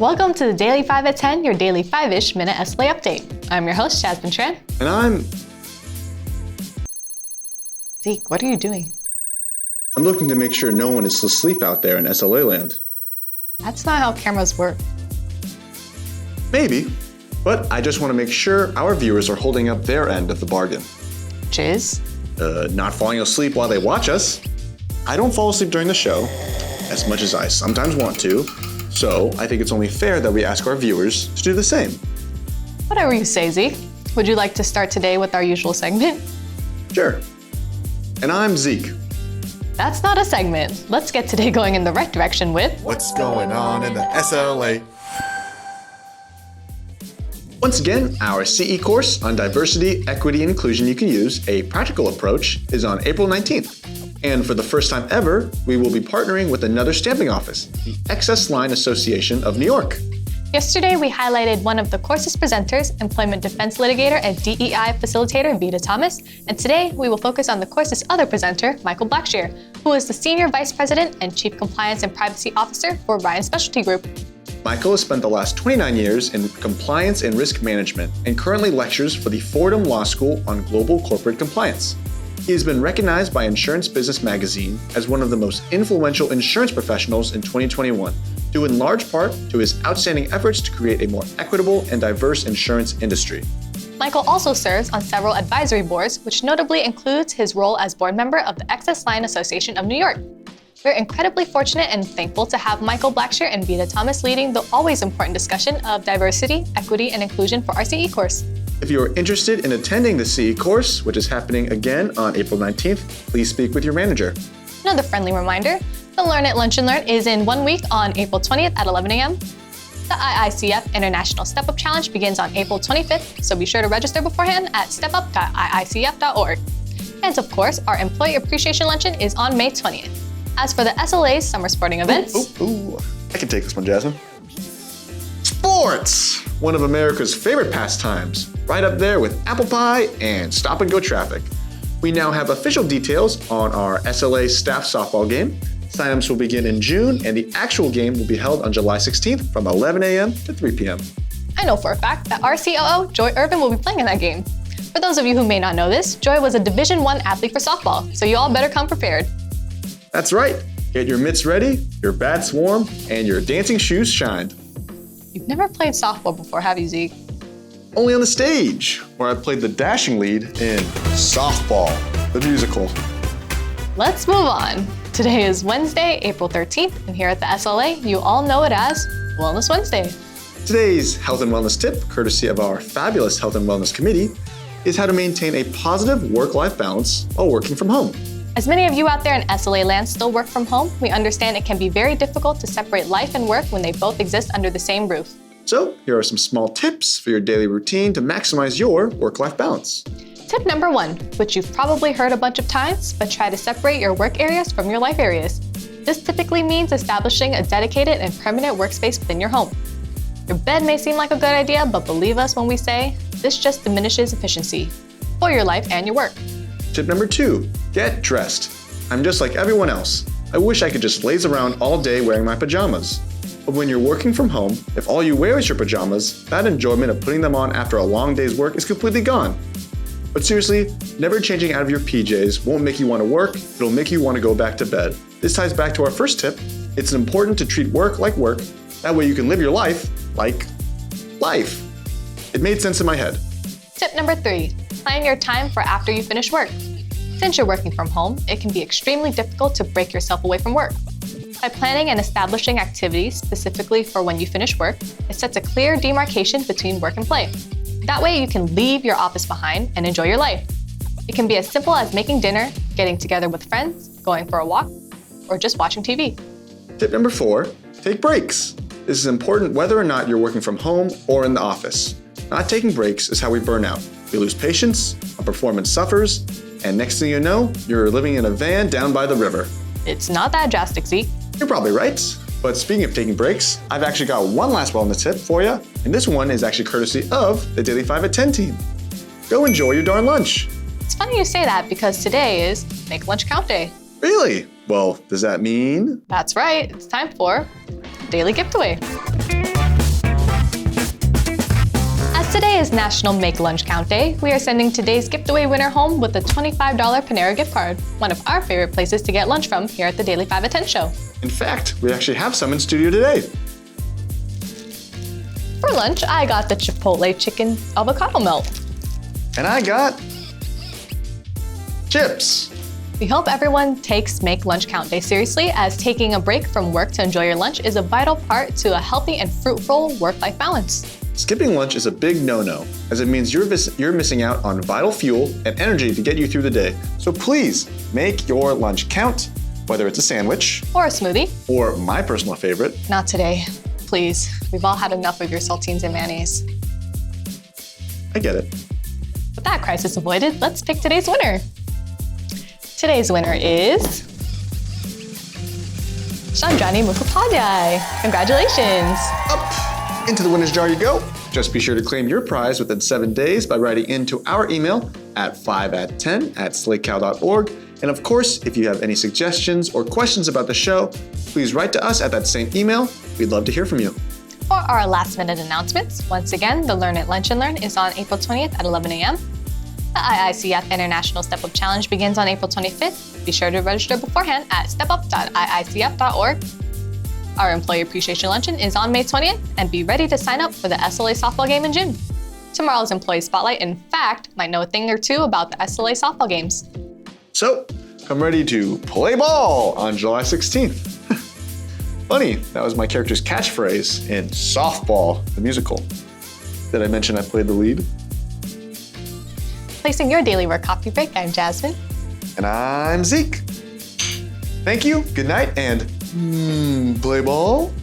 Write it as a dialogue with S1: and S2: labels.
S1: Welcome to the Daily 5 at 10, your daily 5-ish minute SLA update. I'm your host, Jasmine Tran.
S2: And I'm
S1: Zeke, what are you doing?
S2: I'm looking to make sure no one is asleep out there in SLA land.
S1: That's not how cameras work.
S2: Maybe, but I just want to make sure our viewers are holding up their end of the bargain.
S1: Which is?
S2: Not falling asleep while they watch us. I don't fall asleep during the show, as much as I sometimes want to, so I think it's only fair that we ask our viewers to do the same.
S1: Whatever you say, Zeke. Would you like to start today with our usual segment?
S2: Sure. And I'm Zeke.
S1: That's not a segment. Let's get today going in the right direction with
S3: What's going on in the SLA?
S2: Once again, our CE course on diversity, equity, and inclusion you can use, a practical approach, is on April 19th. And for the first time ever, we will be partnering with another stamping office, the Excess Line Association of New York.
S1: Yesterday, we highlighted one of the course's presenters, employment defense litigator and DEI facilitator Vita Thomas, and today we will focus on the course's other presenter, Michael Blackshear, who is the Senior Vice President and Chief Compliance and Privacy Officer for Ryan Specialty Group.
S2: Michael has spent the last 29 years in compliance and risk management and currently lectures for the Fordham Law School on global corporate compliance. He has been recognized by Insurance Business Magazine as one of the most influential insurance professionals in 2021, due in large part to his outstanding efforts to create a more equitable and diverse insurance industry.
S1: Michael also serves on several advisory boards, which notably includes his role as board member of the Excess Line Association of New York. We're incredibly fortunate and thankful to have Michael Blackshear and Vita Thomas leading the always important discussion of diversity, equity, and inclusion for our CE course.
S2: If you are interested in attending the CE course, which is happening again on April 19th, please speak with your manager.
S1: Another friendly reminder, the Learn at Lunch and Learn is in 1 week on April 20th at 11 a.m. The IICF International Step Up Challenge begins on April 25th, so be sure to register beforehand at stepup.iicf.org. And of course, our Employee Appreciation Luncheon is on May 20th. As for the SLA's summer sporting events...
S2: I can take this one, Jasmine. Sports! One of America's favorite pastimes, right up there with apple pie and stop-and-go traffic. We now have official details on our SLA staff softball game. Sign-ups will begin in June, and the actual game will be held on July 16th from 11 a.m. to 3 p.m.
S1: I know for a fact that our COO, Joy Irvin, will be playing in that game. For those of you who may not know this, Joy was a Division I athlete for softball, so you all better come prepared.
S2: That's right. Get your mitts ready, your bats warm, and your dancing shoes shined.
S1: You've never played softball before, have you, Zeke?
S2: Only on the stage, where I played the dashing lead in Softball, the musical.
S1: Let's move on. Today is Wednesday, April 13th, and here at the SLA, you all know it as Wellness Wednesday.
S2: Today's health and wellness tip, courtesy of our fabulous Health and Wellness Committee, is how to maintain a positive work-life balance while working from home.
S1: As many of you out there in SLA land still work from home, we understand it can be very difficult to separate life and work when they both exist under the same roof.
S2: So, here are some small tips for your daily routine to maximize your work-life balance.
S1: Tip number 1, which you've probably heard a bunch of times, but try to separate your work areas from your life areas. This typically means establishing a dedicated and permanent workspace within your home. Your bed may seem like a good idea, but believe us when we say, this just diminishes efficiency for your life and your work.
S2: Tip number 2, get dressed. I'm just like everyone else. I wish I could just laze around all day wearing my pajamas. But when you're working from home, if all you wear is your pajamas, that enjoyment of putting them on after a long day's work is completely gone. But seriously, never changing out of your PJs won't make you want to work, it'll make you want to go back to bed. This ties back to our first tip. It's important to treat work like work. That way you can live your life like life. It made sense in my head.
S1: Tip number 3, plan your time for after you finish work. Since you're working from home, it can be extremely difficult to break yourself away from work. By planning and establishing activities specifically for when you finish work, it sets a clear demarcation between work and play. That way you can leave your office behind and enjoy your life. It can be as simple as making dinner, getting together with friends, going for a walk, or just watching TV.
S2: Tip number 4, take breaks. This is important whether or not you're working from home or in the office. Not taking breaks is how we burn out. We lose patience, our performance suffers, and next thing you know, you're living in a van down by the river.
S1: It's not that drastic, Zeke.
S2: You're probably right. But speaking of taking breaks, I've actually got one last wellness tip for you, and this one is actually courtesy of the Daily 5 at 10 team. Go enjoy your darn lunch.
S1: It's funny you say that because today is Make Lunch Count Day.
S2: Really? Well, does that mean?
S1: That's right, it's time for Daily Giveaway. Today is National Make Lunch Count Day. We are sending today's giveaway winner home with a $25 Panera gift card, one of our favorite places to get lunch from here at the Daily 5 at 10 show.
S2: In fact, we actually have some in studio today.
S1: For lunch, I got the Chipotle chicken avocado melt.
S2: And I got chips.
S1: We hope everyone takes Make Lunch Count Day seriously, as taking a break from work to enjoy your lunch is a vital part to a healthy and fruitful work-life balance.
S2: Skipping lunch is a big no-no, as it means you're missing out on vital fuel and energy to get you through the day. So please, make your lunch count, whether it's a sandwich
S1: Or a smoothie.
S2: or my personal favorite.
S1: Not today, please. We've all had enough of your saltines and mayonnaise.
S2: I get it.
S1: With that crisis avoided, let's pick today's winner. Today's winner is Shandrani Mukhopadhyay. Congratulations.
S2: Up into the winner's jar you go. Just be sure to claim your prize within 7 days by writing into our email at 5at10@slakecow.org. And of course, if you have any suggestions or questions about the show, please write to us at that same email. We'd love to hear from you.
S1: For our last minute announcements, once again, the Learn at Lunch and Learn is on April 20th at 11 a.m. The IICF International Step Up Challenge begins on April 25th. Be sure to register beforehand at stepup.iicf.org. Our Employee Appreciation Luncheon is on May 20th, and be ready to sign up for the SLA softball game in June. Tomorrow's Employee Spotlight, in fact, might know a thing or two about the SLA softball games.
S2: So, come ready to play ball on July 16th. Funny, that was my character's catchphrase in Softball, the musical. Did I mention I played the lead?
S1: Placing your daily work coffee break, I'm Jasmine.
S2: And I'm Zeke. Thank you, good night, and play ball.